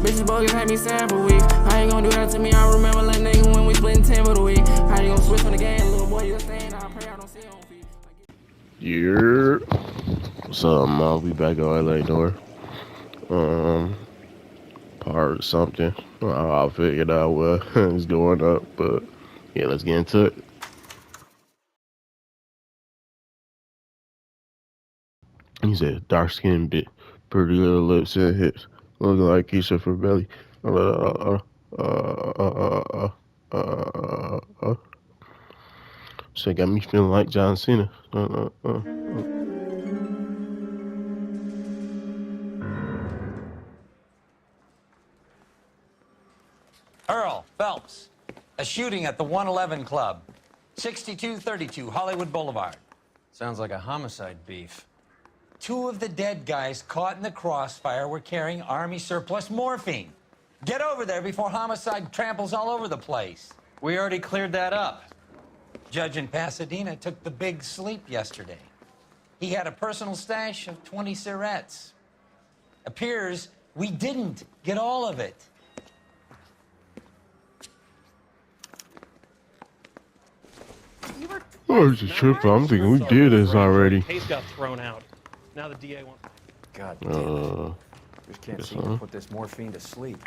Bitches bogus had me sad for weeks. How you gonna do that to me? I remember little nigga when we splitting 10 for the week. How you gonna switch on the game, little boy? You a stain. I pray I don't see you on feet. Yeah. What's up, man? We back on LA Noire. Part something. I figured out what is going up, but yeah, let's get into it. He said, dark skin bit, pretty little lips and hips, looking like Keisha for belly. So got me feeling like John Cena. Earl Phelps, a shooting at the 111 Club, 6232 Hollywood Boulevard. Sounds like a homicide beef. Two of the dead guys caught in the crossfire were carrying Army surplus morphine. Get over there before homicide tramples all over the place. We already cleared that up. Judge in Pasadena took the big sleep yesterday. He had a personal stash of 20 cigarettes. Appears we didn't get all of it. Oh, it's a trip. I'm thinking we did this already. Case got thrown out. Now the DA wants. God damn. Just can't seem to put this morphine to sleep.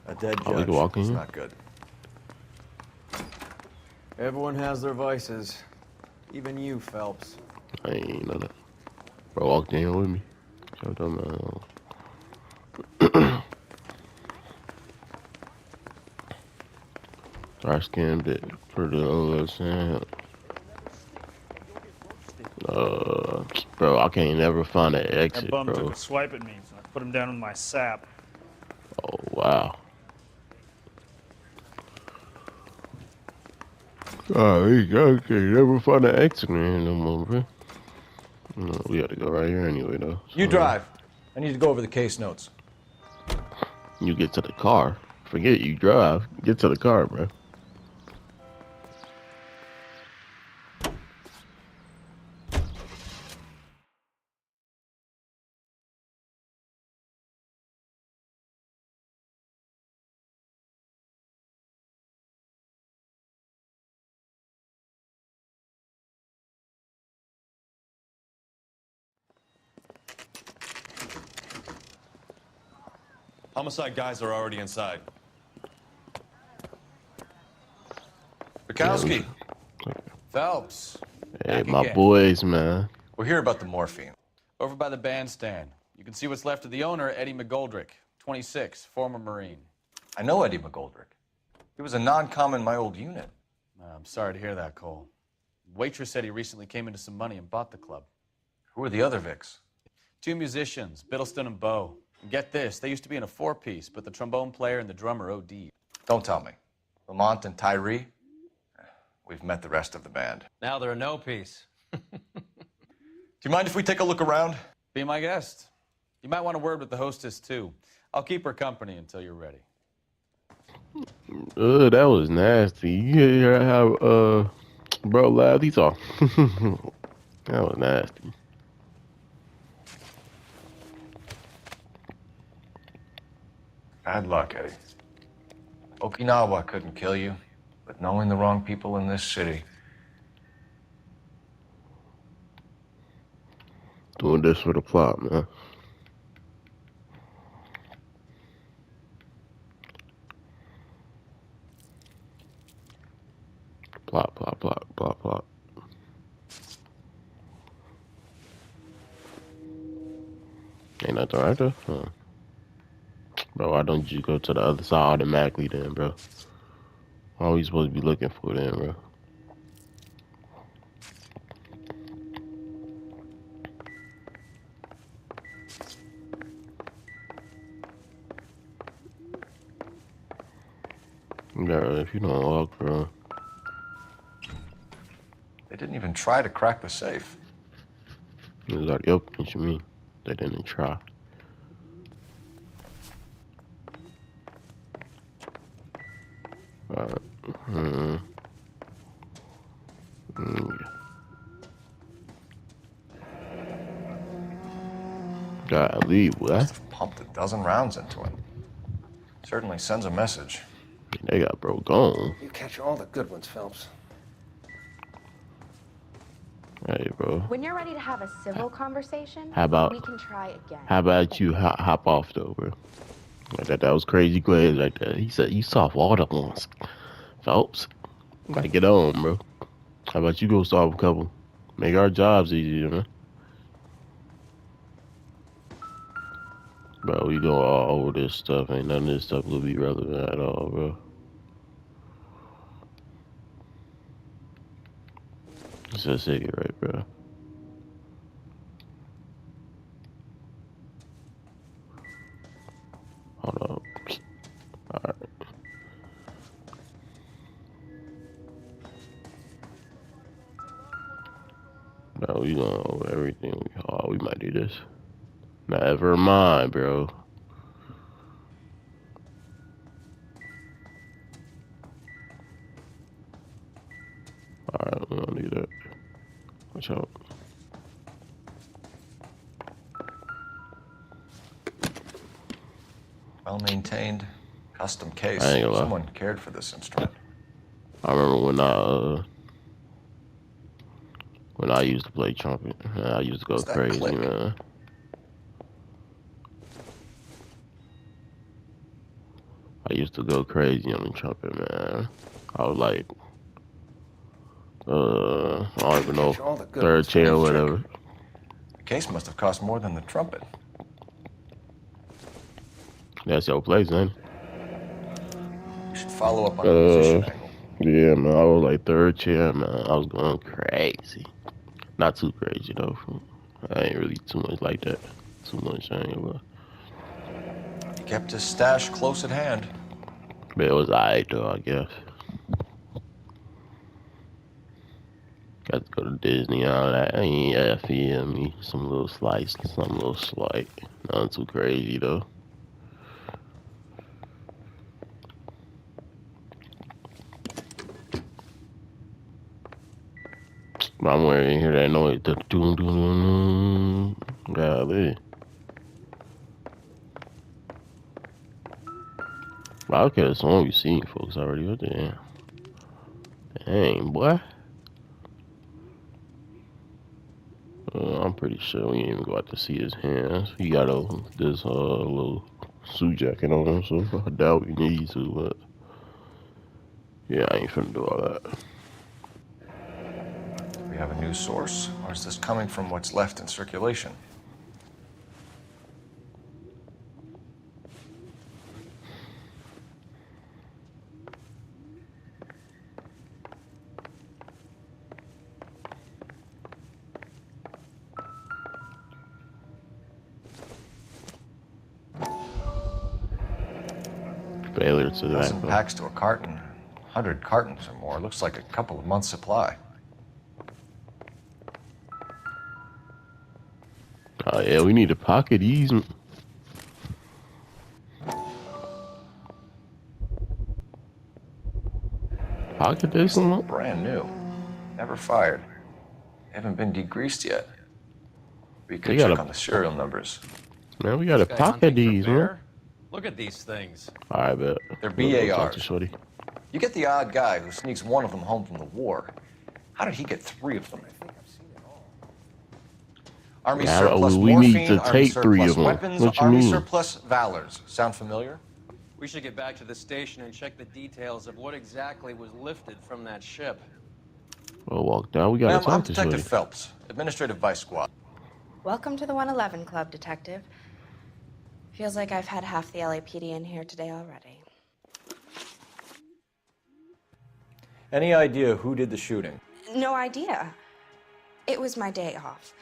A dead judge. It's not good. Everyone has their vices. Even you, Phelps. I ain't know that. Bro walked in with me. Showed them, dark skin bit, pretty little sand. Bro, I can't never find an exit, That bum bro. took a swipe at me, so I put him down with my sap. Oh, wow. Oh, I can't never find an exit in here no more, bro. No, we had to go right here anyway, though. So, You drive. I need to go over the case notes. You get to the car. Forget you drive. Get to the car, bro. Homicide guys are already inside. Bukowski. Phelps. Hey, Back my again. boys, man. We're here about the morphine. Over by the bandstand. You can see what's left of the owner, Eddie McGoldrick, 26, former Marine. I know Eddie McGoldrick. He was a non-com in my old unit. I'm sorry to hear that, Cole. Waitress said he recently came into some money and bought the club. Who are the other Vics? Two musicians, Biddleston and Bo. And get this, they used to be in a four-piece, but the trombone player and the drummer OD'd. Don't tell me. Lamont and Tyree? We've met the rest of the band. Now they're a no-piece. Do you mind if we take a look around? Be my guest. You might want a word with the hostess, too. I'll keep her company until you're ready. That was nasty. You hear how, bro laughed? He saw. That was nasty. Bad luck, Eddie. Okinawa couldn't kill you, but knowing the wrong people in this city. Doing this for the plot, man. Plot. Ain't nothing right there? Huh. Bro, why don't you go to the other side automatically then, bro? What are we supposed to be looking for then, bro? Bro, if you don't walk, bro. They didn't even try to crack the safe. It was already open, what you mean? They didn't try. Alright. Golly, Must what? have pumped a dozen rounds into him. Certainly sends a message. They got bro gone. You catch all the good ones, Phelps. Hey, bro. When you're ready to have a civil conversation, How about we can try again. how about you hop off though, bro? Like that was crazy Glaze like that. He said you solve all the ones. Phelps, gotta get on, bro. How about you go solve a couple? Make our jobs easier, man. Bro, we go all over this stuff. Ain't none of this stuff will be relevant at all, bro. It's a cigarette, bro. Hold up. Alright. Bro, we going over everything. Oh, we might do this. Never mind, bro. Alright, we don't do that. Watch out. Well maintained, custom case. I ain't gonna lie. Someone cared for this instrument. I remember when I used to play trumpet. I used to go What's that crazy, click? man. I used to go crazy on the trumpet, man. I was like, I don't even know, Catch all the good third ones. chair or Funny trick. whatever. The case must have cost more than the trumpet. That's your place, man. You should follow up on the position angle. Yeah, man. I was like third chair, man. I was going crazy. Not too crazy though. I ain't really too much like that. Too much, I ain't gonna lie. He kept his stash close at hand. But it was alright though, I guess. Got to go to Disney and all that. Yeah, feel me. Some little slice, some little slight. Nothing too crazy though. But I'm waiting to hear that noise. The doom doom doom. Golly. Okay, that's one we seen folks already. What the hell? Dang, boy. I'm pretty sure we ain't even go out to see his hands. He got this little suit jacket on him, so I doubt we need to, but yeah, I ain't finna do all that. Do we have a new source, or is this coming from what's left in circulation? Failure to that. Dozen packs to a carton. 100 cartons or more. Looks like a couple of months' supply. Oh yeah, we need to pocket these. Pocket this one? Brand new. Never fired. Haven't been degreased yet. We could They check gotta- on the serial numbers. Man, we gotta Guy pocket hunting for these, man. bear? Look at these things. Alright, bet. They're We'll go talk BARs. to Shorty. You get the odd guy who sneaks one of them home from the war. How did he get 3 of them? Army Yeah, surplus we morphine, need to Army take 3 surplus of them. weapons, What you Army mean? surplus valors. Sound familiar? We should get back to the station and check the details of what exactly was lifted from that ship. We'll walk down. We gotta Ma'am, I'm talk to Detective Shorty. Phelps, Administrative Vice Squad. Welcome to the 111 Club, Detective. Feels like I've had half the LAPD in here today already. Any idea who did the shooting? No idea. It was my day off.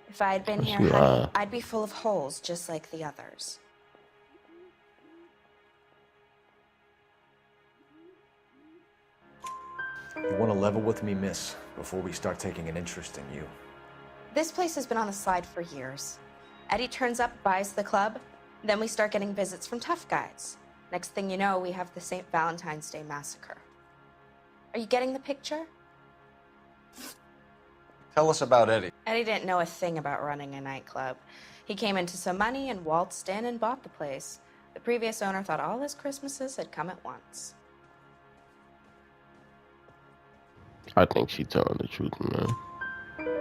If I had been here, You, honey, I'd be full of holes just like the others. You want to level with me, miss, before we start taking an interest in you. This place has been on the slide for years. Eddie turns up, buys the club, then we start getting visits from tough guys. Next thing you know, we have the St. Valentine's Day massacre. Are you getting the picture? Tell us about Eddie. Eddie didn't know a thing about running a nightclub. He came into some money and waltzed in and bought the place. The previous owner thought all his Christmases had come at once. I think she's telling the truth, man.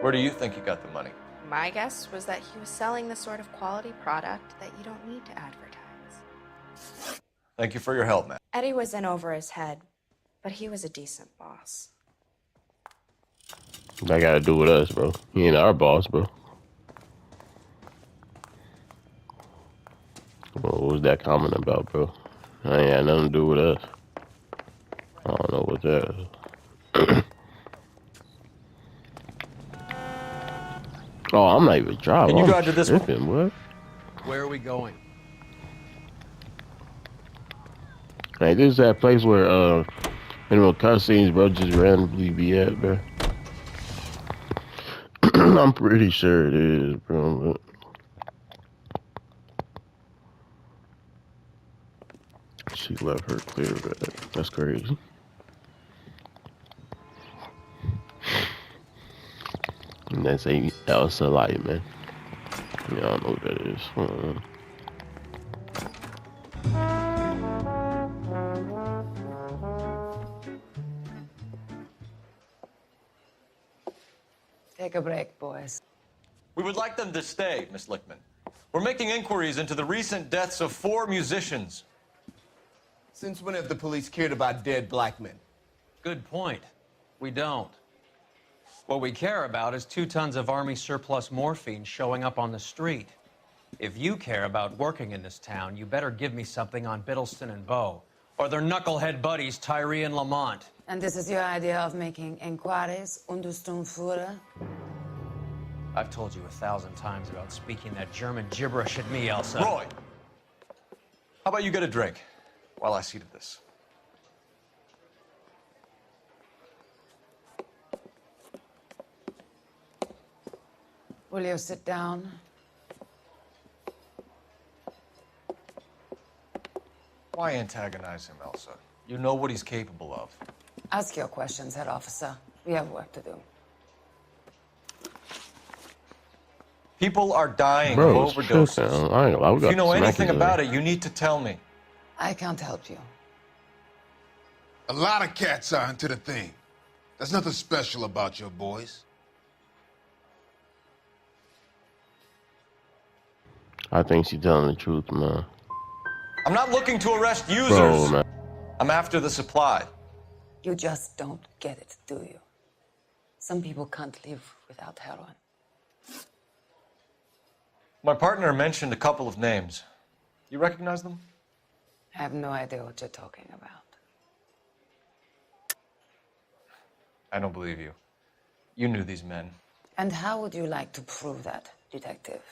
Where do you think he got the money? My guess was that he was selling the sort of quality product that you don't need to advertise. Thank you for your help, man. Eddie was in over his head, but he was a decent boss. That got to do with us, bro. He ain't our boss, bro. What was that comment about, bro? I ain't had nothing to do with us. I don't know what that is. Oh, I'm not even driving. Can you I'm drive to this one? tripping, what? Where are we going? Hey, this is that place where, animal cutscenes, bro, just randomly be at, bro. I'm pretty sure it is, bro. But she left her clear, but that's crazy. And that's a Elsa Light, man. Yeah, I don't know what that is. Take a break, boys. We would like them to stay, Miss Lichtman. We're making inquiries into the recent deaths of 4 musicians. Since when have the police cared about dead black men? Good point. We don't. What we care about is 2 tons of Army surplus morphine showing up on the street. If you care about working in this town, you better give me something on Biddleston and Bow, or their knucklehead buddies Tyree and Lamont. And this is your idea of making inquiries, Untersturmführer? I've told you 1,000 times about speaking that German gibberish at me, Elsa. Roy, how about you get a drink while I see to this? Will you sit down? Why antagonize him, Elsa? You know what he's capable of. Ask your questions, head officer. We have work to do. People are dying Bro, of overdoses. I ain't gonna lie, we If got you know some anything smackers about there. it, you need to tell me. I can't help you. A lot of cats are into the thing. There's nothing special about your boys. I think she's telling the truth, man. I'm not looking to arrest users. Bro, man. I'm after the supply. You just don't get it, do you? Some people can't live without heroin. My partner mentioned a couple of names. You recognize them? I have no idea what you're talking about. I don't believe you. You knew these men. And how would you like to prove that, detective?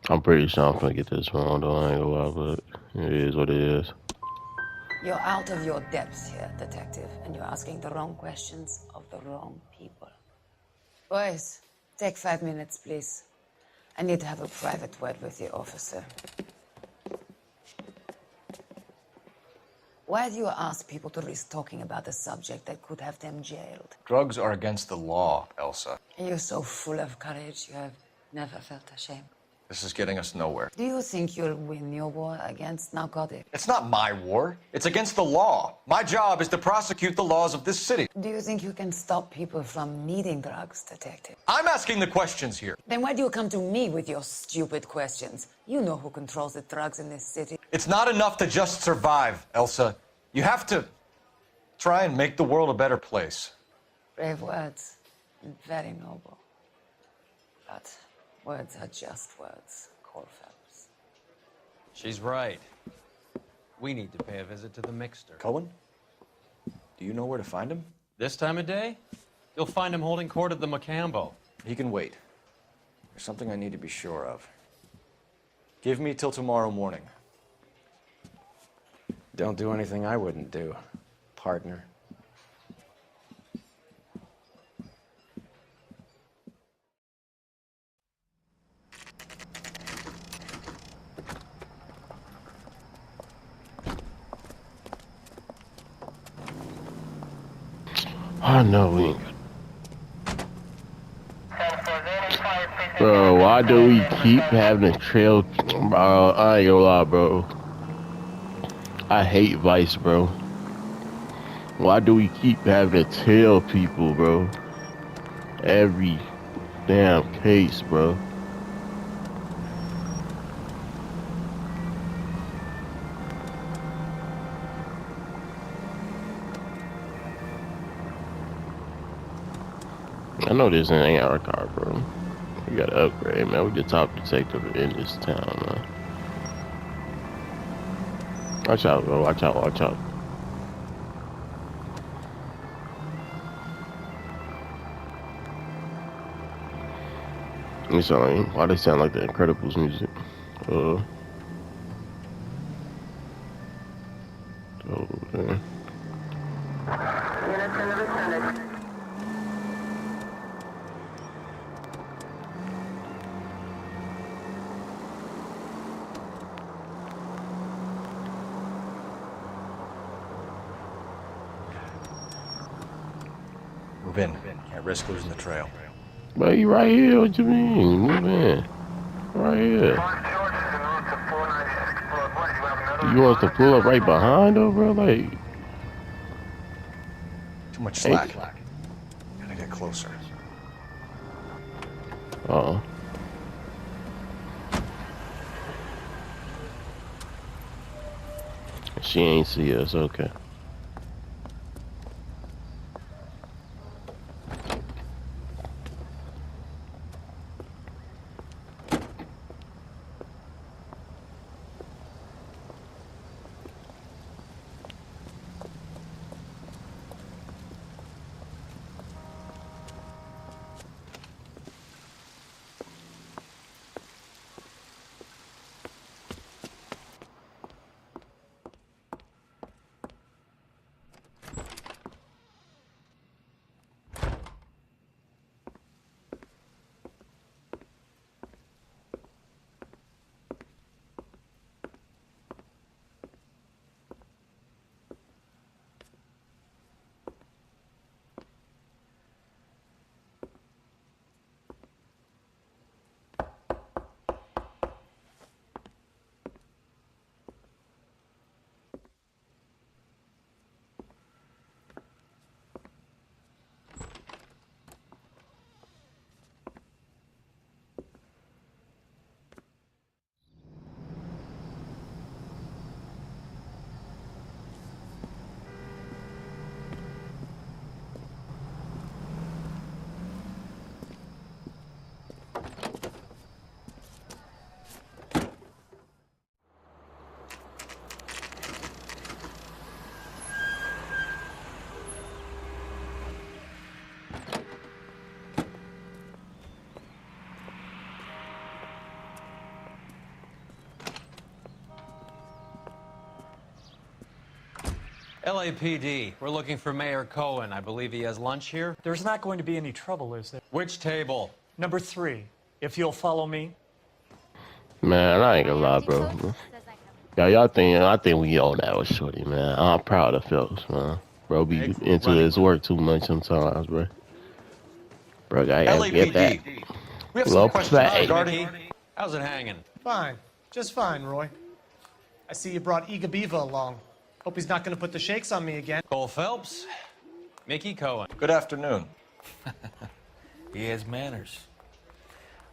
I'm pretty sure I'm gonna get this wrong, though. I ain't gonna lie, but it is what it is. You're out of your depth here, detective, and you're asking the wrong questions of the wrong people. Boys, take 5 minutes, please. I need to have a private word with the officer. Why do you ask people to risk talking about a subject that could have them jailed? Drugs are against the law, Elsa. You're so full of courage, you have never felt ashamed. This is getting us nowhere. Do you think you'll win your war against narcotics? It's not my war. It's against the law. My job is to prosecute the laws of this city. Do you think you can stop people from needing drugs, detective? I'm asking the questions here. Then why do you come to me with your stupid questions? You know who controls the drugs in this city. It's not enough to just survive, Elsa. You have to try and make the world a better place. Brave words, and very noble. But words are just words, Cole Phelps. She's right. We need to pay a visit to the Mixter. Cohen? Do you know where to find him? This time of day, you'll find him holding court at the Macambo. He can wait. There's something I need to be sure of. Give me till tomorrow morning. Don't do anything I wouldn't do, partner. I know we ain't got. Bro, why do we keep having to trail? Bro, I ain't gonna lie, bro. I hate Vice, bro. Why do we keep having to tail people, bro? Every damn case, bro. I know this ain't our car, bro. We gotta upgrade, man. We the top detective in this town, man. Watch out, bro. Watch out, watch out. Why they sound like the Incredibles music? Oh, okay. Move in. Can't risk losing the trail. But you right here, what you mean? Move in. Right here. You want us to pull up right behind her, bro? Like, too much slack. Gotta get closer. Uh-oh. She ain't see us, okay. LAPD, we're looking for Mayor Cohen. I believe he has lunch here. There's not going to be any trouble, is there? Which table? Number 3, if you'll follow me. Man, I ain't gonna lie, bro. I think we on that with Shorty, man. I'm proud of Phelps, man. Bro, be into his work too much sometimes, bro. Bro, I gotta get that. We have some questions regarding... How's it hanging? Fine. Just fine, Roy. I see you brought Iga Beaver along. Hope he's not going to put the shakes on me again. Cole Phelps, Mickey Cohen. Good afternoon. He has manners.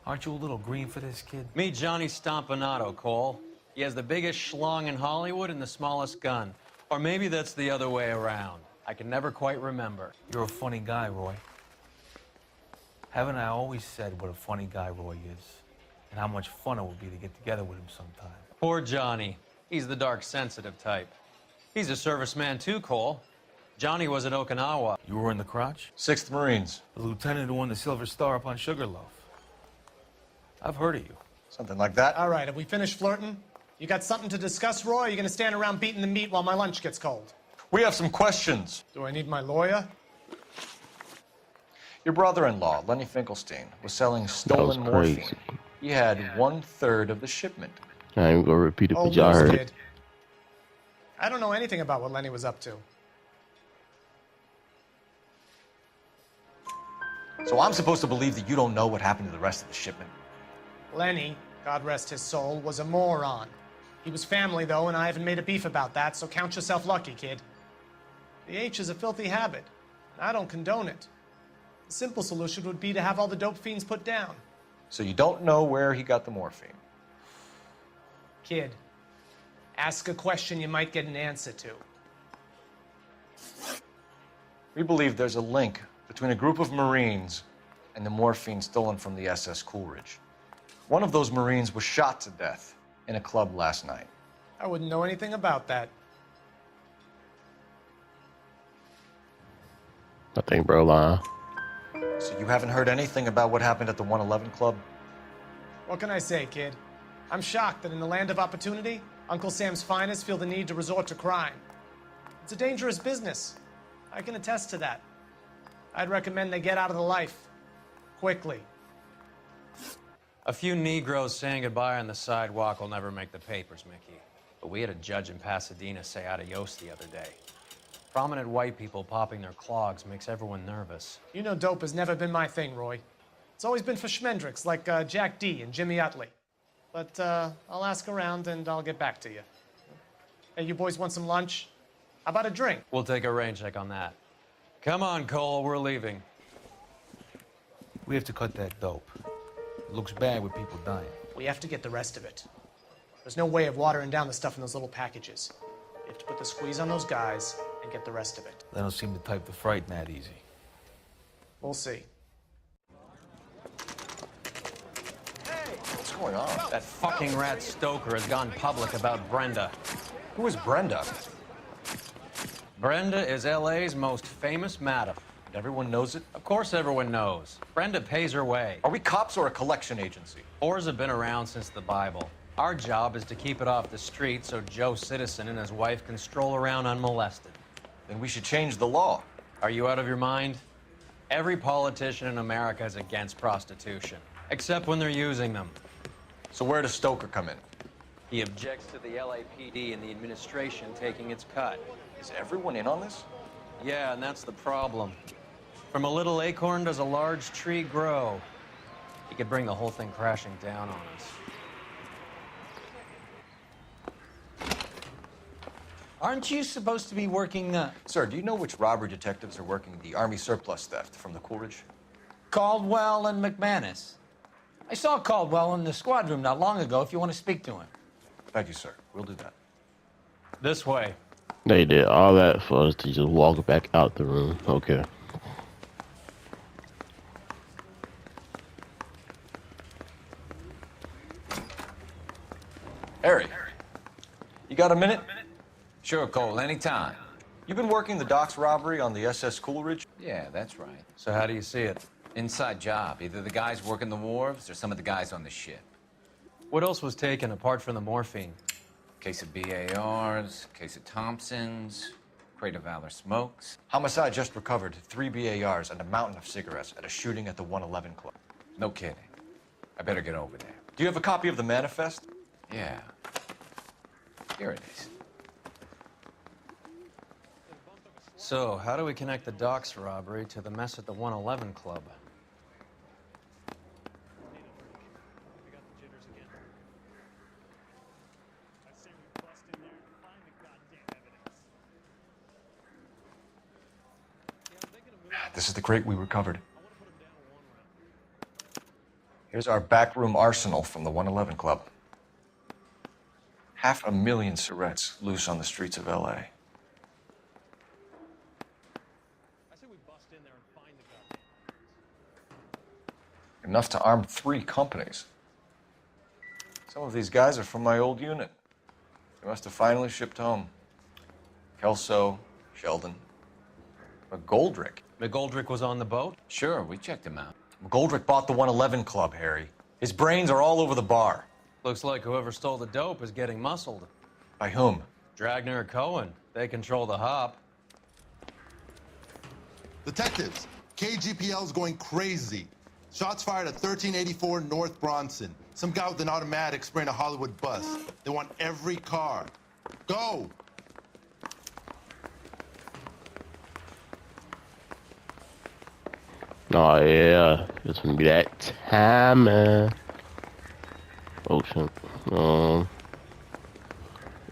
Aren't you a little green for this kid? Meet Johnny Stompanato, Cole. He has the biggest schlong in Hollywood and the smallest gun. Or maybe that's the other way around. I can never quite remember. You're a funny guy, Roy. Haven't I always said what a funny guy Roy is? And how much fun it would be to get together with him sometime. Poor Johnny. He's the dark, sensitive type. He's a serviceman too, Cole. Johnny was at Okinawa. You were in the crotch? 6th Marines. The lieutenant who won the Silver Star up on Sugarloaf. I've heard of you. Something like that. All right, have we finished flirting? You got something to discuss, Roy, or are you going to stand around beating the meat while my lunch gets cold? We have some questions. Do I need my lawyer? Your brother-in-law, Lenny Finkelstein, was selling stolen morphine. He had 1/3 of the shipment. I ain't gonna repeat it, but y'all heard it. I don't know anything about what Lenny was up to. So I'm supposed to believe that you don't know what happened to the rest of the shipment? Lenny, God rest his soul, was a moron. He was family, though, and I haven't made a beef about that, so count yourself lucky, kid. The H is a filthy habit, and I don't condone it. The simple solution would be to have all the dope fiends put down. So you don't know where he got the morphine? Kid, ask a question you might get an answer to. We believe there's a link between a group of Marines and the morphine stolen from the SS Coolidge. One of those Marines was shot to death in a club last night. I wouldn't know anything about that. I think bro lying. So you haven't heard anything about what happened at the 111 Club? What can I say, kid? I'm shocked that in the land of opportunity, Uncle Sam's finest feel the need to resort to crime. It's a dangerous business. I can attest to that. I'd recommend they get out of the life. Quickly. A few Negroes saying goodbye on the sidewalk will never make the papers, Mickey. But we had a judge in Pasadena say adios the other day. Prominent white people popping their clogs makes everyone nervous. You know dope has never been my thing, Roy. It's always been for schmendricks like Jack D and Jimmy Utley. But I'll ask around and I'll get back to you. Hey, you boys want some lunch? How about a drink? We'll take a rain check on that. Come on, Cole, we're leaving. We have to cut that dope. It looks bad with people dying. We have to get the rest of it. There's no way of watering down the stuff in those little packages. You have to put the squeeze on those guys and get the rest of it. They don't seem the type to frighten that easy. We'll see. What's going on? That fucking rat Stoker has gone public about Brenda. Who is Brenda? Brenda is LA's most famous madam. Everyone knows it? Of course everyone knows. Brenda pays her way. Are we cops or a collection agency? Whores have been around since the Bible. Our job is to keep it off the street so Joe Citizen and his wife can stroll around unmolested. Then we should change the law. Are you out of your mind? Every politician in America is against prostitution, except when they're using them. So where does Stoker come in? He objects to the LAPD and the administration taking its cut. Is everyone in on this? Yeah, and that's the problem. From a little acorn does a large tree grow. He could bring the whole thing crashing down on us. Aren't you supposed to be working, Sir, do you know which robbery detectives are working the Army surplus theft from the Coolidge? Caldwell and McManus? I saw Caldwell in the squad room not long ago if you want to speak to him. Thank you, sir. We'll do that. This way. They did all that for us to just walk back out the room. Okay. Harry, you got a minute? Sure, Cole, anytime. You've been working the docks robbery on the SS Coolidge? Yeah, that's right. So how do you see it? Inside job. Either the guys working the wharves or some of the guys on the ship. What else was taken apart from the morphine? Case of BARs, case of Thompsons, crate of Valor smokes. Homicide just recovered 3 BARs and a mountain of cigarettes at a shooting at the 111 Club. No kidding. I better get over there. Do you have a copy of the manifest? Yeah. Here it is. So, how do we connect the docks robbery to the mess at the 111 Club? This is the crate we recovered. Here's our backroom arsenal from the 111 Club. 500,000 cigarettes loose on the streets of LA. Enough to arm 3 companies. Some of these guys are from my old unit. They must have finally shipped home. Kelso, Sheldon, McGoldrick. McGoldrick was on the boat? Sure, we checked him out. McGoldrick bought the 111 Club, Harry. His brains are all over the bar. Looks like whoever stole the dope is getting muscled. By whom? Dragner or Cohen. They control the hop. Detectives, KGPL's going crazy. Shots fired at 1384 North Bronson. Some guy with an automatic spraying a Hollywood bus. They want every car. Go! Oh yeah, it's gonna be that time, man. Ocean.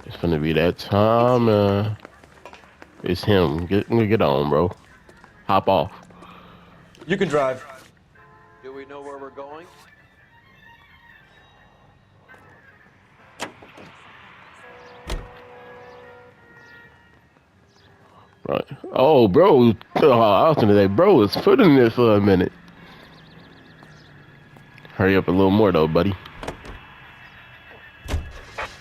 It's gonna be that time. It's him. Get on, bro. Hop off. You can drive. Do we know where we're going? Right. Oh, bro. I was gonna say, bro was footing it for a minute. Hurry up a little more, though, buddy.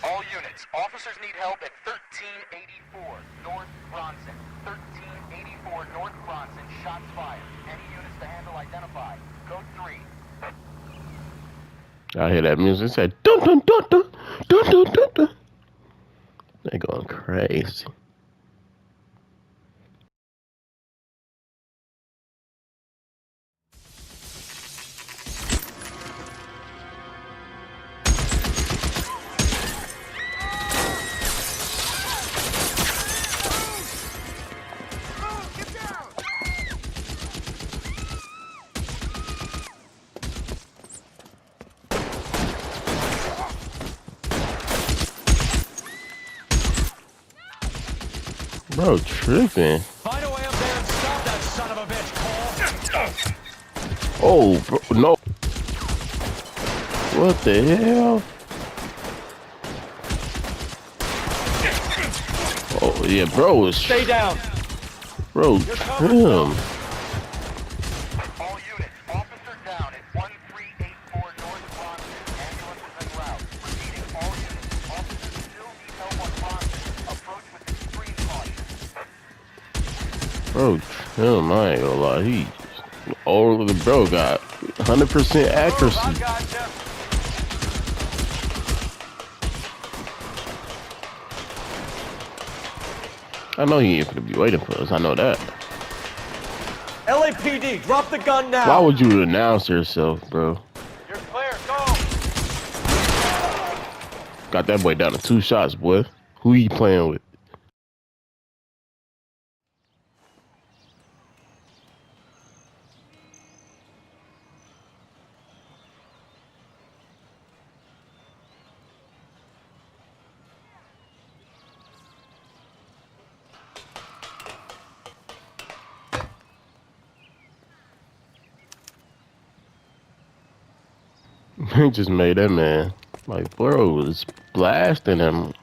All units, officers need help at 1384 North Bronson. 1384 North Bronson, shots fired. Any units to handle identify. Code 3. I hear that music. It said, dun dun dun dun dun dun dun dun. They're going crazy. Bro, tripping. Find a way up there and stop that son of a bitch, Cole. Oh, bro, no. What the hell? Oh, yeah, bro is... Stay down. Bro, trim. All units, officer down at 1384 North Bronson. Ambulance is en route. Repeating, all units, officers still need help on Bronson. Approach with extreme caution. Bro, trim, I ain't gonna lie. He... All of the bro got 100% accuracy. I know he ain't gonna be waiting for us. I know that. LAPD, drop the gun now. Why would you announce yourself, bro? You're clear, go. Got that boy down to 2 shots, boy. Who he playing with? He just made that man. Like, bro was blasting him.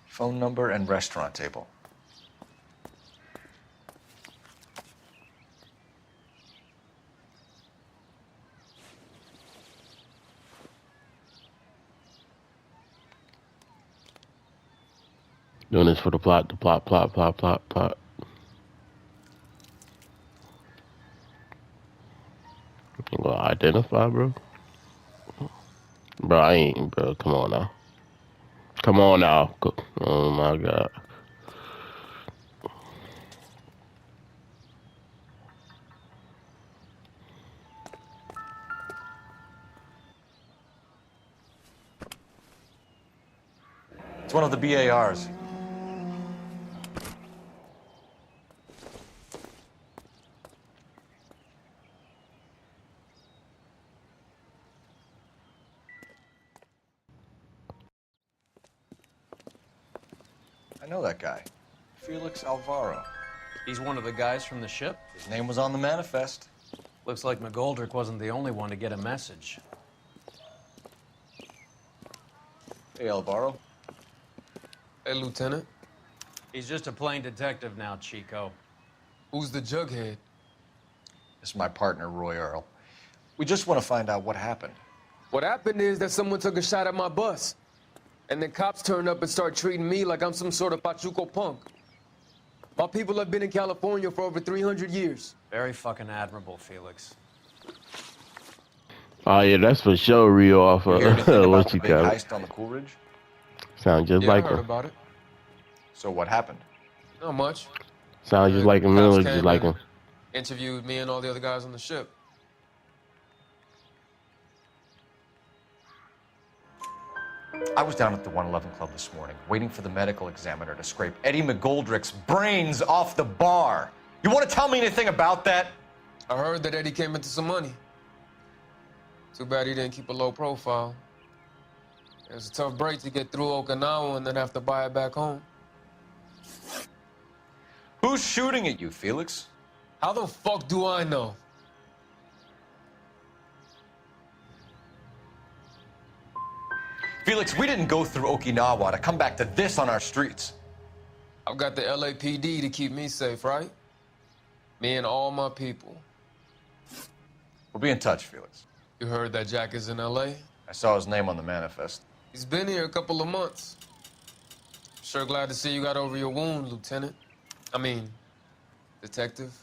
Phone number and restaurant table. Doing this for the plot, plot. Well, identify, bro. Bro, I ain't, bro. Come on now. Come on now. Oh my God. It's one of the BARs. I know that guy. Felix Alvaro. He's one of the guys from the ship? His name was on the manifest. Looks like McGoldrick wasn't the only one to get a message. Hey, Alvaro. Hey, Lieutenant. He's just a plain detective now, Chico. Who's the jughead? This is my partner, Roy Earl. We just want to find out what happened. What happened is that someone took a shot at my bus. And then cops turned up and start treating me like I'm some sort of Pachuco punk. My people have been in California for over 300 years. Very fucking admirable, Felix. Oh yeah, that's for sure real off of what you big got. heist on the Coolidge? Sound just like I heard him. about it. So what happened? Not much. Sound just like him, Cops really came just like and him. interviewed me and all the other guys on the ship. I was down at the 111 Club this morning, waiting for the medical examiner to scrape Eddie McGoldrick's brains off the bar. You want to tell me anything about that? I heard that Eddie came into some money. Too bad he didn't keep a low profile. It was a tough break to get through Okinawa and then have to buy it back home. Who's shooting at you, Felix? How the fuck do I know? Felix, we didn't go through Okinawa to come back to this on our streets. I've got the LAPD to keep me safe, right? Me and all my people. We'll be in touch, Felix. You heard that Jack is in LA? I saw his name on the manifest. He's been here a couple of months. Sure glad to see you got over your wound, Lieutenant. I mean, Detective.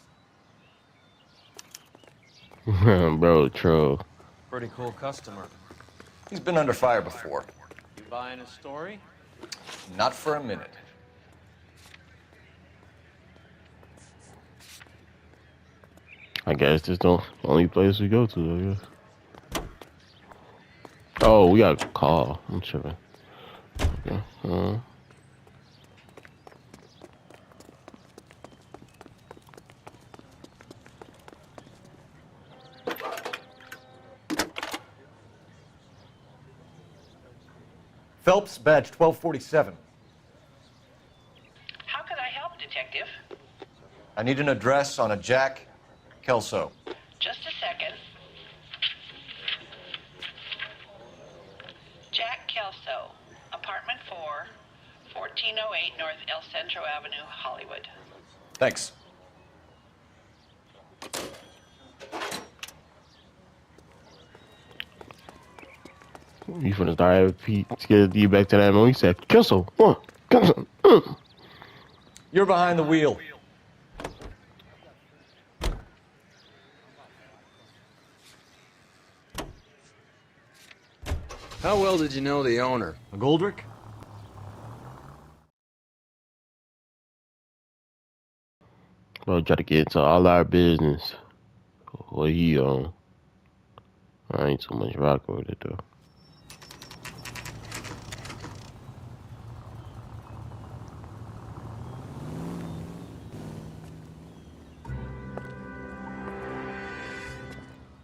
Bro, troll. Pretty cool customer. He's been under fire before. You buying his story? Not for a minute. I guess this the only place we go to, I guess. Oh, we got a call. I'm tripping. Okay. Phelps, badge 1247. How can I help, Detective? I need an address on a Jack Kelso. Just a second. Jack Kelso, apartment 4, 1408 North El Centro Avenue, Hollywood. Thanks. You finna start to get you back to that moment. He said, Kelso, Kelso. You're behind the wheel. How well did you know the owner? McGoldrick? Bro, try to get into all our business. What he on? I ain't so much rock with it though.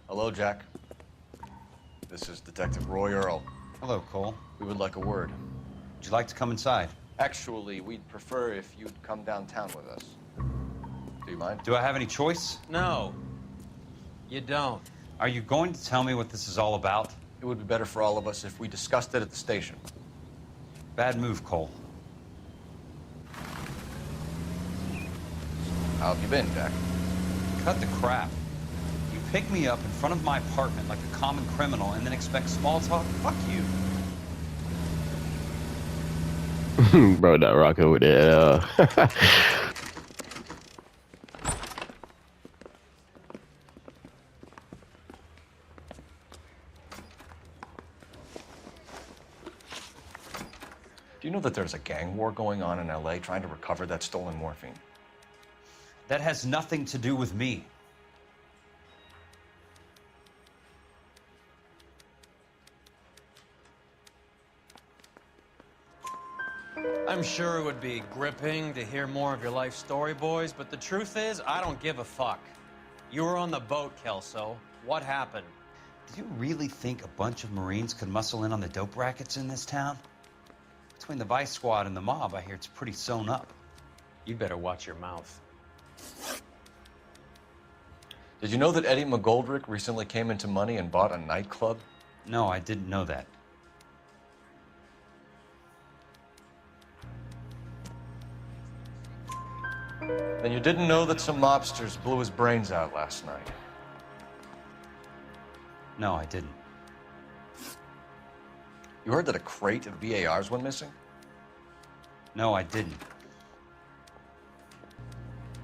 Hello, Jack. This is Detective Roy Earl. Hello, Cole. We would like a word. Would you like to come inside? Actually, we'd prefer if you'd come downtown with us. Do you mind? Do I have any choice? No. You don't. Are you going to tell me what this is all about? It would be better for all of us if we discussed it at the station. Bad move, Cole. How have you been, Jack? Cut the crap. You pick me up in front of my apartment like a common criminal and then expect small talk? Fuck you. Bro, not rocking with it. Do you know that there's a gang war going on in LA trying to recover that stolen morphine? That has nothing to do with me. I'm sure it would be gripping to hear more of your life story, boys, but the truth is, I don't give a fuck. You were on the boat, Kelso. What happened? Do you really think a bunch of Marines could muscle in on the dope rackets in this town? Between the Vice Squad and the mob, I hear it's pretty sewn up. You'd better watch your mouth. Did you know that Eddie McGoldrick recently came into money and bought a nightclub? No, I didn't know that. Then you didn't know that some mobsters blew his brains out last night? No, I didn't. You heard that a crate of BARs went missing? No, I didn't.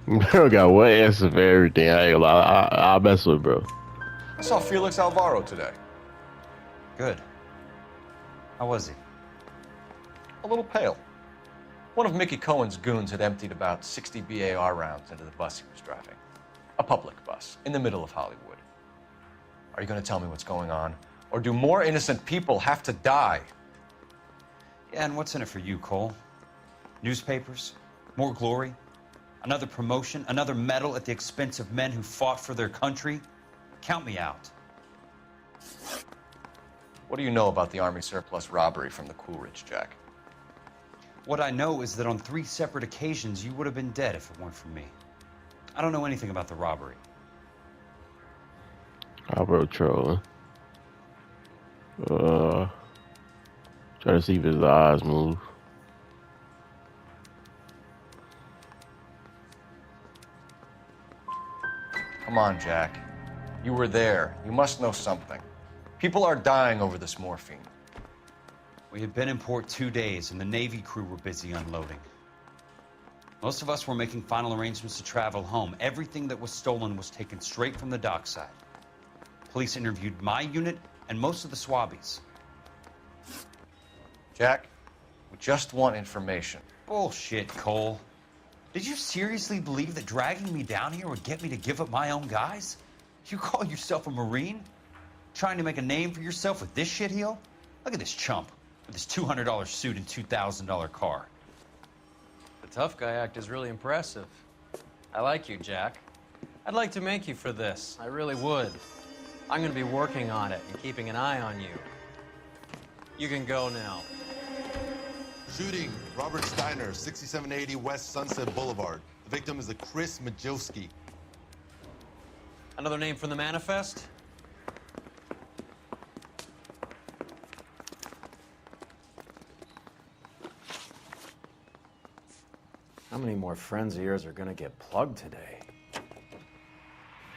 Bro got one answer for everything. I ain't gonna lie. I'll mess with bro. I saw Felix Alvaro today. Good. How was he? A little pale. One of Mickey Cohen's goons had emptied about 60 BAR rounds into the bus he was driving. A public bus in the middle of Hollywood. Are you going to tell me what's going on? Or do more innocent people have to die? Yeah, and what's in it for you, Cole? Newspapers? More glory? Another promotion? Another medal at the expense of men who fought for their country? Count me out. What do you know about the Army surplus robbery from the Coolidge, Jack? What I know is that on 3 separate occasions, you would have been dead if it weren't for me. I don't know anything about the robbery. I wrote trolling. Try to see if his eyes move. Come on, Jack. You were there. You must know something. People are dying over this morphine. We had been in port 2 days, and the Navy crew were busy unloading. Most of us were making final arrangements to travel home. Everything that was stolen was taken straight from the dockside. Police interviewed my unit and most of the swabbies. Jack, we just want information. Bullshit, Cole. Did you seriously believe that dragging me down here would get me to give up my own guys? You call yourself a Marine? Trying to make a name for yourself with this shitheel? Look at this chump with his $200 suit and $2,000 car. The tough guy act is really impressive. I like you, Jack. I'd like to make you for this. I really would. I'm going to be working on it and keeping an eye on you. You can go now. Shooting, Robert Steiner, 6780 West Sunset Boulevard. The victim is a Chris Majowski. Another name from the manifest? How many more friends of yours are gonna get plugged today?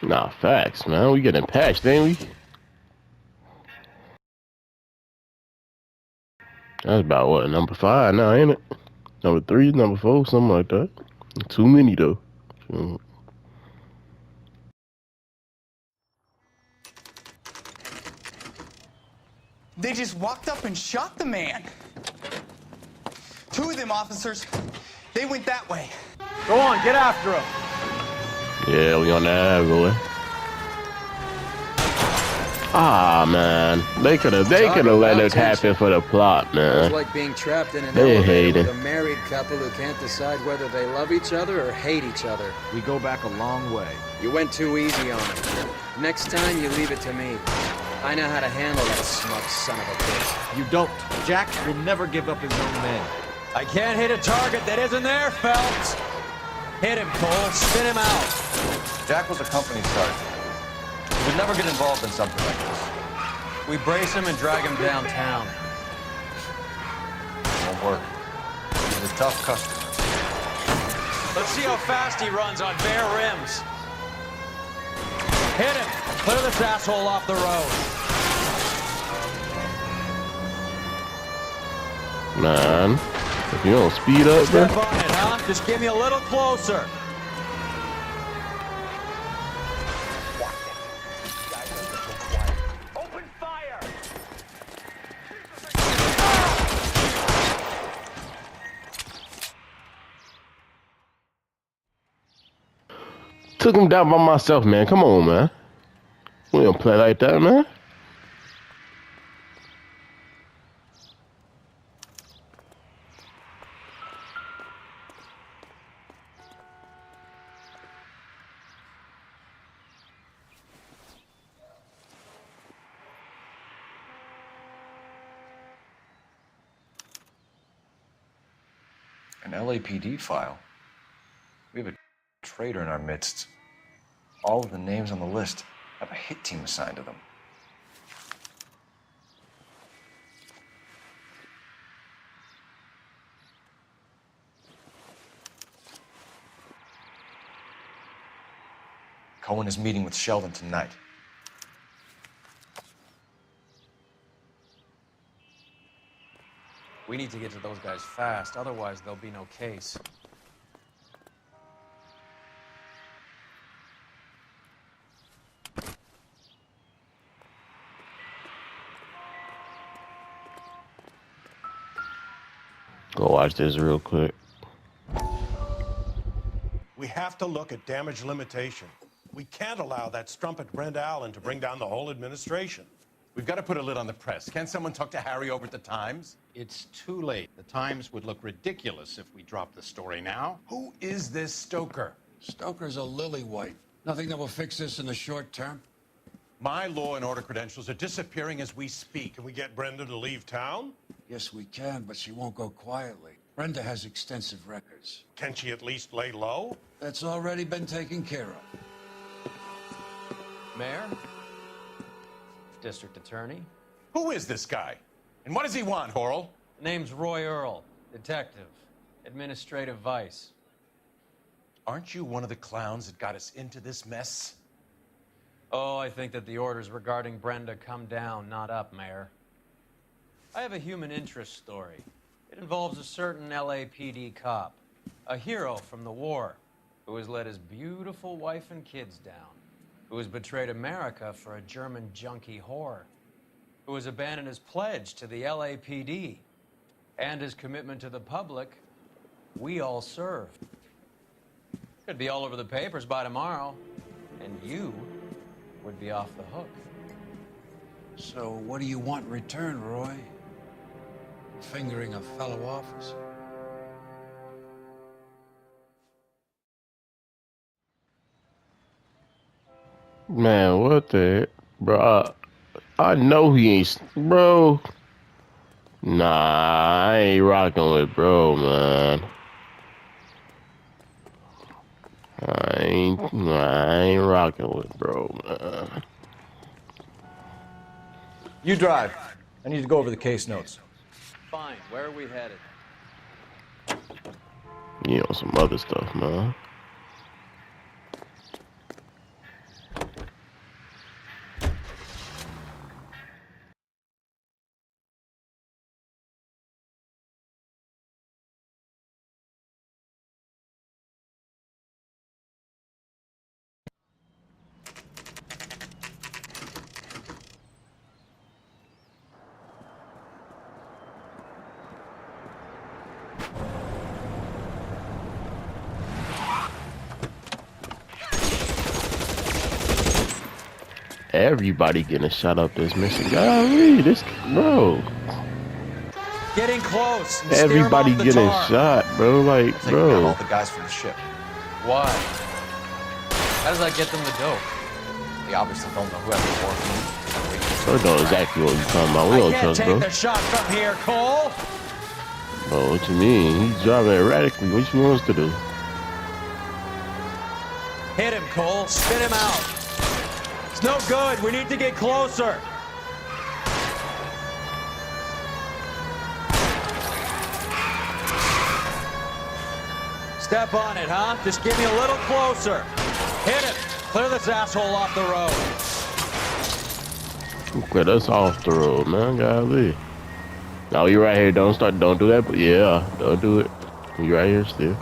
Nah, facts, man. We getting patched, ain't we? That's about what, number 5 now, ain't it? Number 3, number 4, something like that. Too many though. They just walked up and shot the man. 2 of them officers, they went that way. Go on, get after him. Yeah, we on that boy. Ah, man. They could have let it happen for the plot, It's man. like being trapped in an They elevator hate with it. a married couple who can't decide whether they love each other or hate each other. We go back a long way. You went too easy on him. Next time, you leave it to me. I know how to handle that smug son of a bitch. You don't. Jack will never give up his own men. I can't hit a target that isn't there, Phelps. Hit him, Cole. Spin him out. Jack was a company sergeant. He would never get involved in something like this. We brace him and drag him downtown. Won't work. He's a tough customer. Let's see how fast he runs on bare rims. Hit him. Clear this asshole off the road. Man, if you don't speed up, bro. Step on it, huh? Just give me a little closer. Open fire! Took him down by myself, man. Come on, man. We don't play like that, man. An LAPD file. We have a traitor in our midst. All of the names on the list have a hit team assigned to them. Cohen is meeting with Sheldon tonight. We need to get to those guys fast, otherwise there'll be no case. Go watch this real quick. We have to look at damage limitation. We can't allow that strumpet Brent Allen to bring down the whole administration. We've got to put a lid on the press. Can't someone talk to Harry over at the Times? It's too late. The Times would look ridiculous if we dropped the story now. Who is this Stoker? Stoker's a lily-white. Nothing that will fix this in the short term. My law and order credentials are disappearing as we speak. Can we get Brenda to leave town? Yes, we can, but she won't go quietly. Brenda has extensive records. Can she at least lay low? That's already been taken care of. Mayor? District Attorney? Who is this guy? And what does he want, Horrell? Name's Roy Earl, detective, administrative vice. Aren't you one of the clowns that got us into this mess? Oh, I think that the orders regarding Brenda come down, not up, Mayor. I have a human interest story. It involves a certain LAPD cop, a hero from the war, who has let his beautiful wife and kids down, who has betrayed America for a German junkie whore, who has abandoned his pledge to the LAPD and his commitment to the public we all serve. Could be all over the papers by tomorrow, and you would be off the hook. So what do you want in return, Roy? Fingering a fellow officer? Man, what the heck? Bro, I know he ain't, bro. Nah, I ain't rocking with bro, man. I ain't rocking with bro, man. You drive. I need to go over the case notes. Fine, where are we headed? You know, some other stuff, man. Everybody getting shot up this mission. Golly, this bro. Getting close. Everybody getting shot, bro. Like, bro. All the guys from the ship. Why? How does that get them the dope? They obviously don't know who has the Bro, know exactly what you talking about. We don't trust, bro. Take the shot from here, Cole. Bro, what you mean? He's driving erratically. What you want us to do? Hit him, Cole. Spit him out. It's no good. We need to get closer. Step on it, huh? Just get me a little closer. Hit him. Clear this asshole off the road. Clear us off the road, man. Golly. No, you're right here. Don't do that. But yeah, don't do it. You're right here still.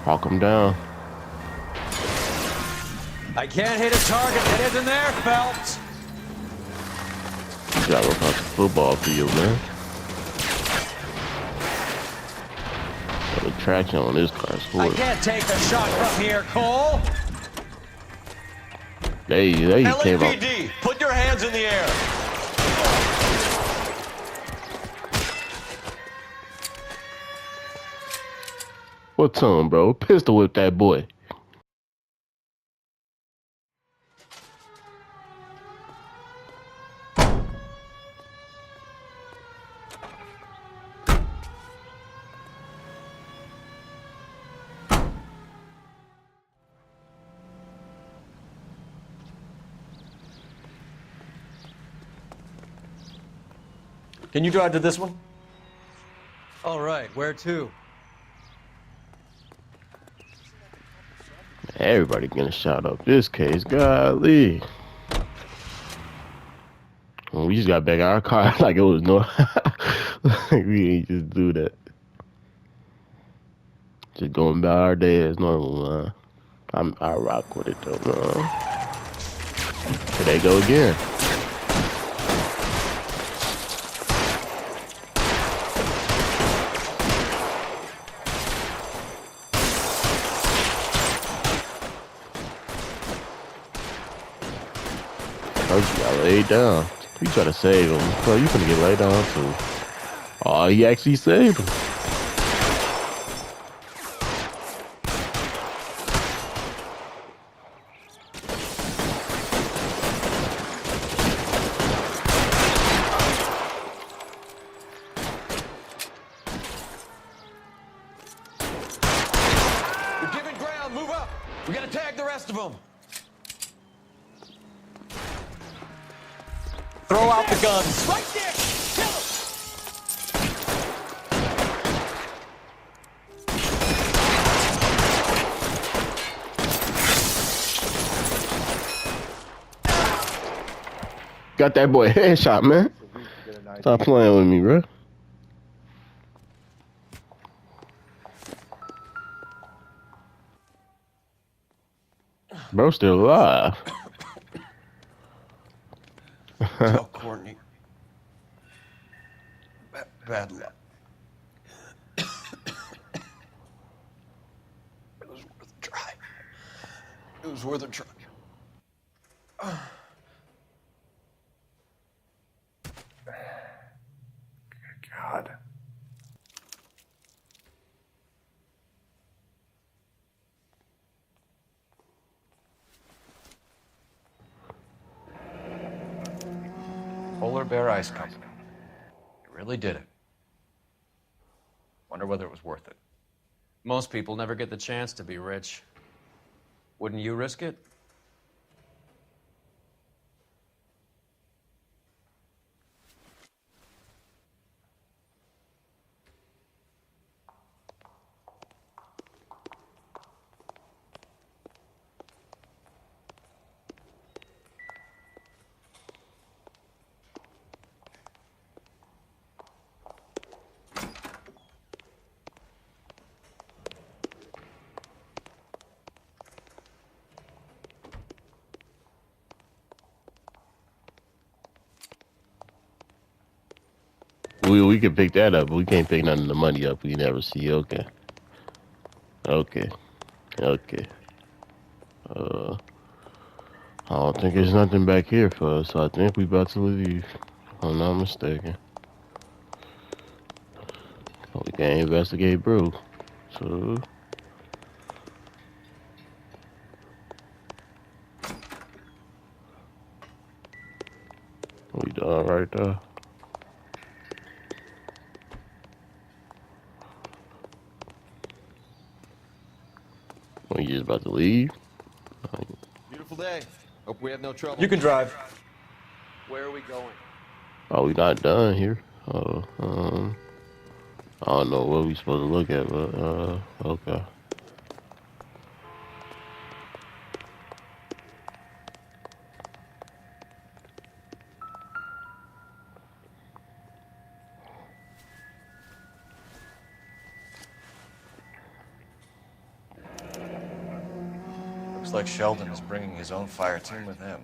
Hawk him down. I can't hit a target that isn't there, Phelps. You gotta go across the football field, man. Got the traction on this car. I can't take the shot from here, Cole. They came up. LAPD, put your hands in the air. What's on, bro? Pistol whip that boy. Can you drive to this one? All right, where to? Everybody getting shot up this case. Golly. Well, we just got back in our car like it was no. Like we ain't just do that. Just going about our day as normal, man. I rock with it though, man. Here they go again. Bro, you gotta lay down. You try to save him. Bro, you finna get laid down too. Oh, he actually saved him. You're giving ground. Move up. We gotta tag the rest of them. Throw out the guns. Right there. Kill him. Got that boy a headshot, man. Stop playing with me, bro. Bro, still alive. Tell Courtney. Bad luck. It was worth a try. It was worth a try. God. Polar Bear Ice Company. You really did it. Wonder whether it was worth it. Most people never get the chance to be rich. Wouldn't you risk it? We can pick that up, but we can't pick none of the money up. We never see. Okay. Okay. Okay. I don't think there's nothing back here for us. So I think we about to leave. If I'm not mistaken. We can't investigate, bro. So. We done right there. We just about to leave. Beautiful day. Hope we have no trouble. You can drive. Where are we going? Oh, we not done here. Oh, I don't know what we supposed to look at, but okay. Looks like Sheldon is bringing his own fire team with him.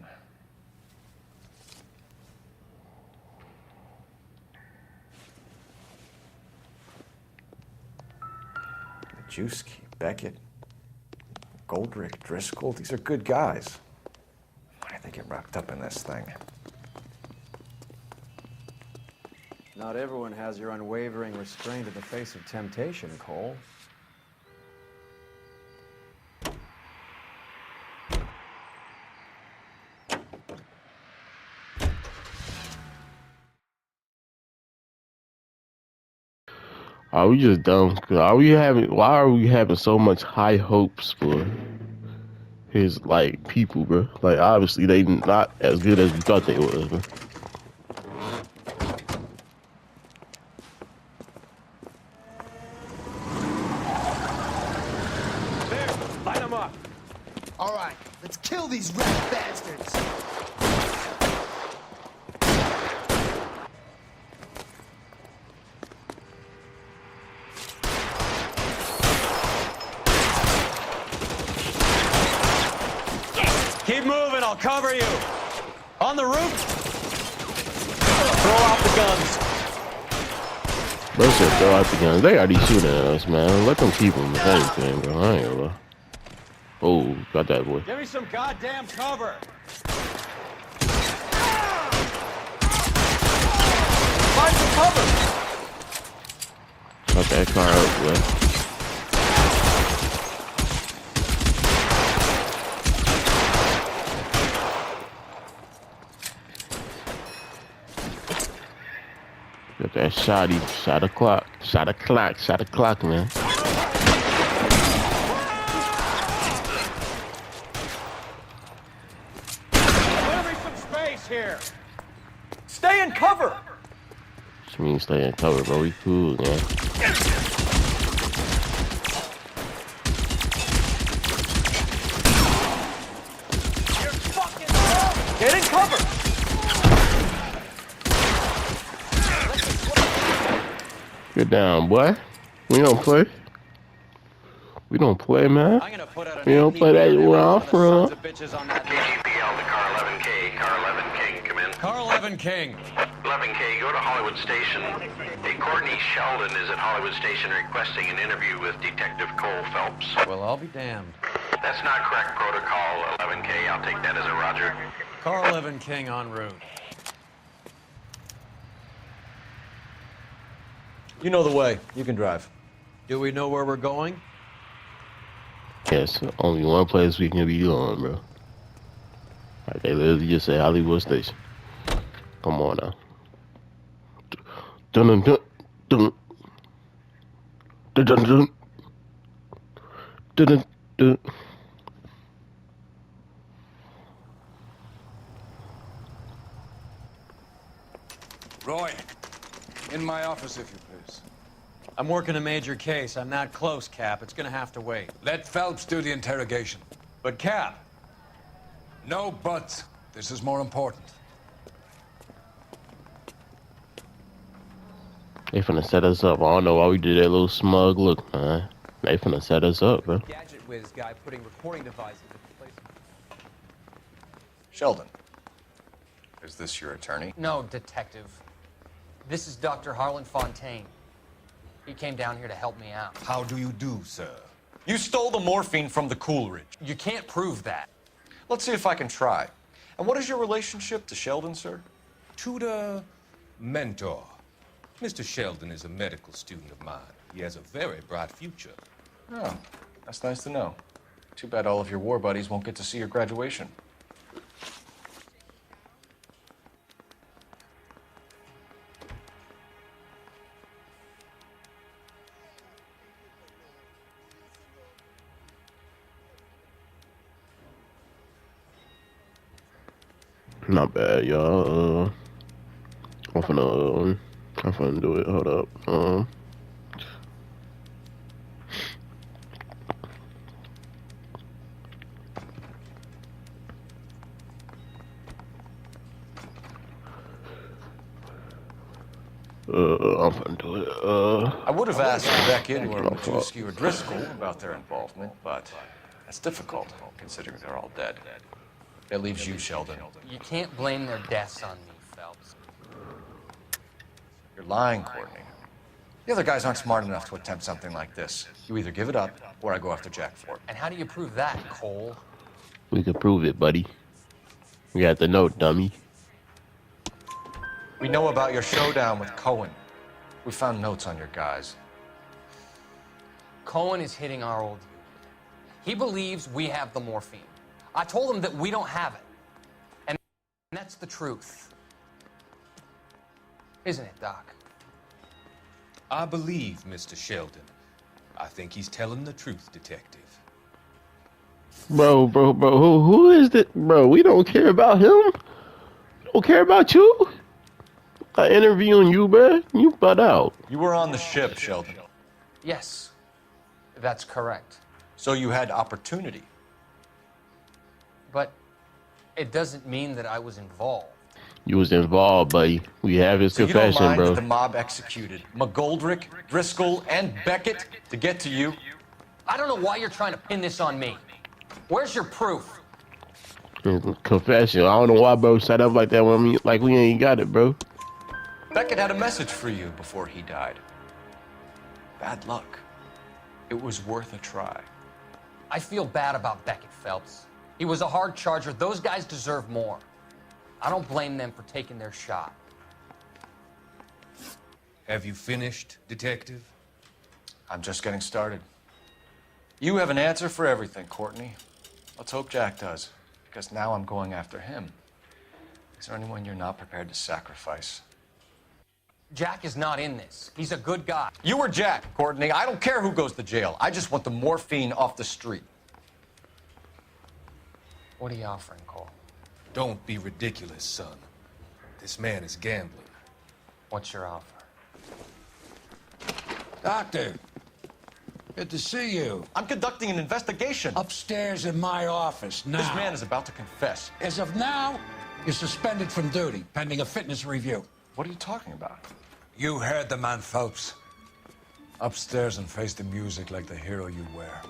Majewski, Beckett, Goldrick, Driscoll, these are good guys. Why did they get wrapped up in this thing? Not everyone has your unwavering restraint in the face of temptation, Cole. Are we just dumb? Why are we having so much high hopes for his, like, people, bro? Like, obviously they not as good as we thought they was, bro. There, light them up. All right, let's kill these rat bastards. Keep moving, I'll cover you. On the roof. Throw out the guns. Bro said throw out the guns. They already shooting at us, man. Let them keep them if anything, bro. I ain't gonna lie. Oh, got that boy. Give me some goddamn cover. Find some cover! Got that car up, boy. Got that shotty, shot o'clock, man. Clear me some space here. Stay in cover. Which means stay in cover, bro. We cool, man. Get in cover. Get down, boy. We don't play. We don't play, man. We don't play that rough, bro. KGPL to car 11K. Car 11 King, come in. Car 11 King. 11K, go to Hollywood Station. Hey, Courtney Sheldon is at Hollywood Station requesting an interview with Detective Cole Phelps. Well, I'll be damned. That's not correct protocol, 11K. I'll take that as a roger. Car 11 King en route. You know the way. You can drive. Do we know where we're going? Yes, only one place we can be going, bro. Like they literally just say Hollywood Station. Come on now. Dun dun dun dun dun dun dun dun dun. Roy, in my office, if you please. I'm working a major case. I'm not close, Cap. It's gonna have to wait. Let Phelps do the interrogation. But, Cap. No buts. This is more important. They finna set us up. I don't know why we did that little smug look, man. They finna set us up, bro. Gadget whiz guy putting recording devices in place. Sheldon, is this your attorney? No, detective. This is Dr. Harlan Fontaine. He came down here to help me out. How do you do, sir? You stole the morphine from the Coolidge. You can't prove that. Let's see if I can try. And what is your relationship to Sheldon, sir? Tutor, mentor. Mr. Sheldon is a medical student of mine. He has a very bright future. Oh, that's nice to know. Too bad all of your war buddies won't get to see your graduation. Not bad, y'all. I'm finna do it. Hold up. I'm finna do it. I would have asked Beckett or Majewski or Driscoll about their involvement, but that's difficult, considering they're all dead. That leaves you, Sheldon. You can't blame their deaths on me, Phelps. You're lying, Courtney. The other guys aren't smart enough to attempt something like this. You either give it up, or I go after Jack for it. And how do you prove that, Cole? We can prove it, buddy. We got the note, dummy. We know about your showdown with Cohen. We found notes on your guys. Cohen is hitting our old unit. He believes we have the morphine. I told him that we don't have it. And that's the truth. Isn't it, Doc? I believe Mr. Sheldon. I think he's telling the truth, detective. Bro, who is that? Bro, we don't care about him. We don't care about you. I interviewing you, bro. You butt out. You were on the ship, Sheldon. Yes, that's correct. So you had opportunity. But it doesn't mean that I was involved. You was involved, buddy. We have his So confession, you don't mind bro. that the mob executed McGoldrick, Driscoll, and Beckett to get to you? I don't know why you're trying to pin this on me. Where's your proof? Confession. I don't know why, bro, set up like that when we ain't got it, bro. Beckett had a message for you before he died. Bad luck. It was worth a try. I feel bad about Beckett, Phelps. He was a hard charger. Those guys deserve more. I don't blame them for taking their shot. Have you finished, Detective? I'm just getting started. You have an answer for everything, Courtney. Let's hope Jack does, because now I'm going after him. Is there anyone you're not prepared to sacrifice? Jack is not in this. He's a good guy. You or Jack, Courtney. I don't care who goes to jail. I just want the morphine off the street. What are you offering, Cole? Don't be ridiculous, son. This man is gambling. What's your offer? Doctor, good to see you. I'm conducting an investigation. Upstairs in my office now. This man is about to confess. As of now, you're suspended from duty, pending a fitness review. What are you talking about? You heard the man, Phelps. Upstairs and face the music like the hero you were.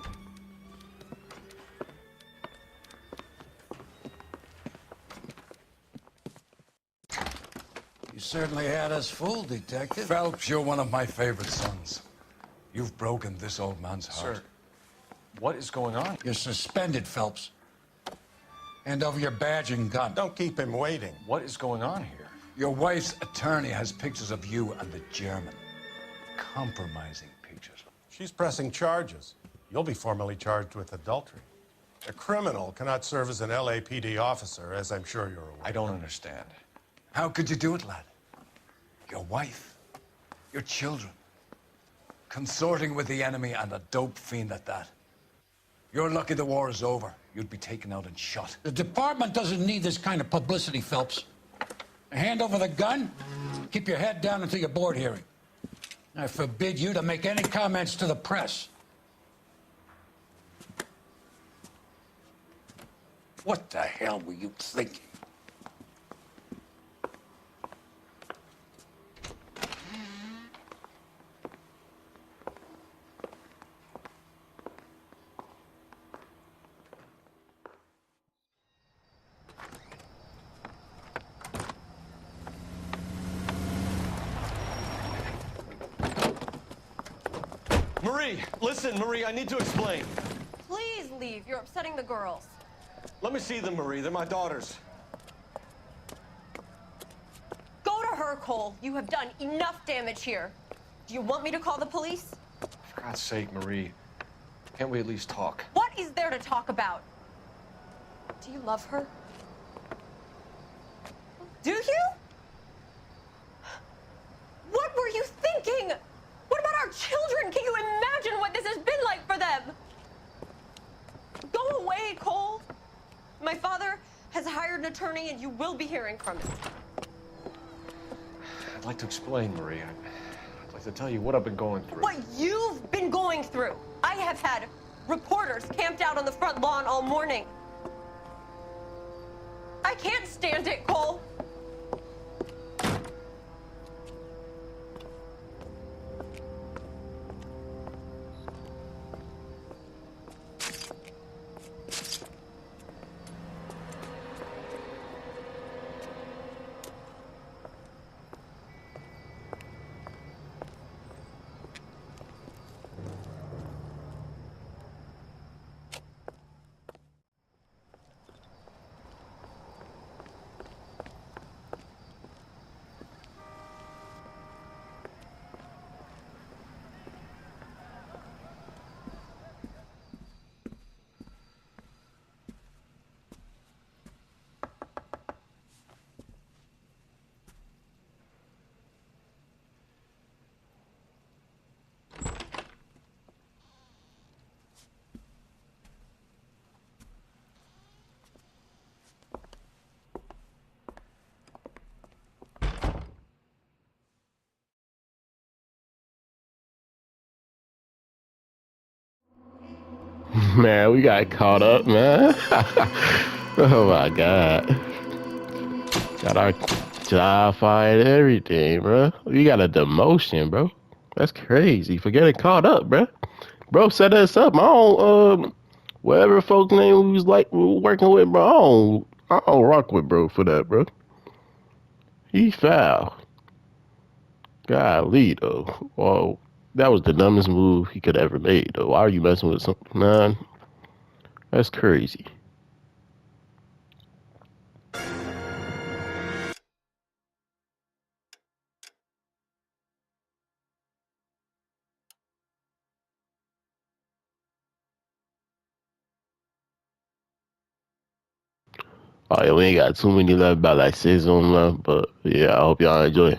You certainly had us fooled, Detective. Phelps, you're one of my favorite sons. You've broken this old man's heart. Sir, what is going on? You're suspended, Phelps. Hand over your badge and gun. Don't keep him waiting. What is going on here? Your wife's attorney has pictures of you and the German. Compromising pictures. She's pressing charges. You'll be formally charged with adultery. A criminal cannot serve as an LAPD officer, as I'm sure you're aware. I don't understand. How could you do it, lad? Your wife, your children, consorting with the enemy and a dope fiend at that. You're lucky the war is over. You'd be taken out and shot. The department doesn't need this kind of publicity, Phelps. Hand over the gun, keep your head down until your board hearing. I forbid you to make any comments to the press. What the hell were you thinking? Marie, listen, Marie, I need to explain. Please leave. You're upsetting the girls. Let me see them, Marie. They're my daughters. Go to her, Cole. You have done enough damage here. Do you want me to call the police? For God's sake, Marie, can't we at least talk? What is there to talk about? Do you love her? Do you? What were you thinking? What about our children? Can you imagine what this has been like for them? Go away, Cole. My father has hired an attorney and you will be hearing from him. I'd like to explain, Marie. I'd like to tell you what I've been going through. What you've been going through. I have had reporters camped out on the front lawn all morning. I can't stand it, Cole. Man, we got caught up, man. Oh my god. Got our job fired and everything, bro. We got a demotion, bro. That's crazy. For getting caught up, bro. Bro set us up. I don't, whatever folks name we was like we were working with, bro. I don't rock with bro for that, bro. He foul. Golly, though. Well, that was the dumbest move he could ever made, though. Why are you messing with something, man? That's crazy. Oh yeah, we ain't got too many left, about like 6 on left. But yeah, I hope y'all enjoy.